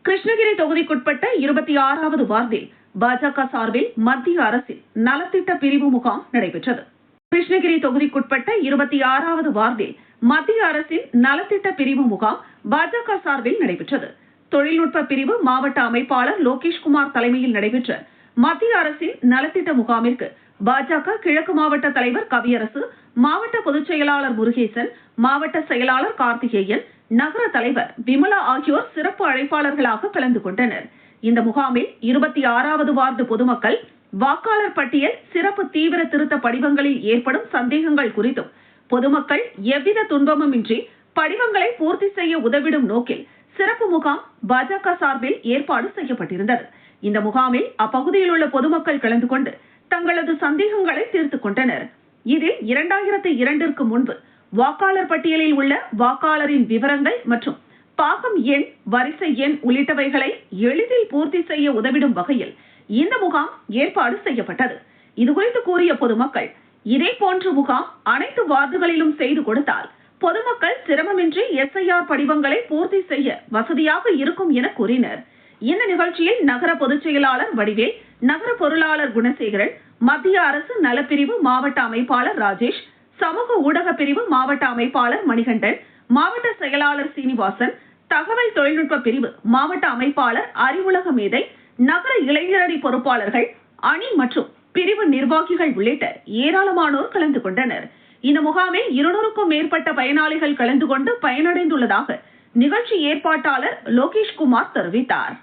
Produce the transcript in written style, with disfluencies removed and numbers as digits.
கிருஷ்ணகிரி தொகுதிக்குட்பட்ட 26வது வார்டில் பாஜக சார்பில் மத்திய அரசின் நலத்திட்ட பிரிவு முகாம் நடைபெற்றது. கிருஷ்ணகிரி தொகுதிக்குட்பட்ட 26வது வார்டில் மத்திய அரசின் நலத்திட்ட பிரிவு முகாம் பாஜக சார்பில் நடைபெற்றது. தொழில்நுட்ப பிரிவு மாவட்ட அமைப்பாளர் லோகேஷ்குமார் தலைமையில் நடைபெற்ற மத்திய அரசின் நலத்திட்ட முகாமிற்கு பாஜக கிழக்கு மாவட்ட தலைவர் கவியரசு, மாவட்ட பொதுச் செயலாளர் முருகேசன், மாவட்ட செயலாளர் கார்த்திகேயன், நகர தலைவர் விமலா ஆகியோர் சிறப்பு அழைப்பாளர்களாக கலந்து கொண்டனர். இந்த முகாமில் 26வது வார்டு பொதுமக்கள் வாக்காளர் பட்டியல் சிறப்பு தீவிர திருத்த படிவங்களில் ஏற்படும் சந்தேகங்கள் குறித்தும் பொதுமக்கள் எவ்வித துன்பமுமின்றி படிவங்களை பூர்த்தி செய்ய உதவிடும் நோக்கில் சிறப்பு முகாம் பாஜக சார்பில் ஏற்பாடு செய்யப்பட்டிருந்தது. இந்த முகாமில் அப்பகுதியில் உள்ள பொதுமக்கள் கலந்து கொண்டு தங்களது சந்தேகங்களை தீர்த்துக் கொண்டனர். இதில் 2002ற்கு முன்பு வாக்காளர் பட்டியலில் உள்ள வாக்காளரின் விவரங்கள் மற்றும் பாகம் எண், வரிசை எண் உள்ளிட்டவைகளை எளிதில் பூர்த்தி செய்ய உதவிடும் வகையில் இந்த முகாம் ஏற்பாடு செய்யப்பட்டது. இதுகுறித்து கூறிய பொதுமக்கள், இதே போன்ற முகாம் அனைத்து வார்டுகளிலும் செய்து கொடுத்தால் பொதுமக்கள் சிரமமின்றி SIR படிவங்களை பூர்த்தி செய்ய வசதியாக இருக்கும் என கூறினர். இந்த நிகழ்ச்சியில் நகர பொதுச் செயலாளர் வடிவேல், நகர பொருளாளர் குணசேகரன், மத்திய அரசு நலப்பிரிவு மாவட்ட அமைப்பாளர் ராஜேஷ், சமூக ஊடக பிரிவு மாவட்ட அமைப்பாளர் மணிகண்டன், மாவட்ட செயலாளர் சீனிவாசன், தகவல் தொழில்நுட்ப பிரிவு மாவட்ட அமைப்பாளர் அறிவுலக மேதை, நகர இளைஞரணி பொறுப்பாளர்கள், அணி மற்றும் பிரிவு நிர்வாகிகள் உள்ளிட்ட ஏராளமானோர் கலந்து கொண்டனர். இந்த முகாமில் 200க்கும் மேற்பட்ட பயனாளிகள் கலந்து கொண்டு பயனடைந்துள்ளதாக நிகழ்ச்சி ஏற்பாட்டாளர் லோகேஷ்குமார் தெரிவித்தார்.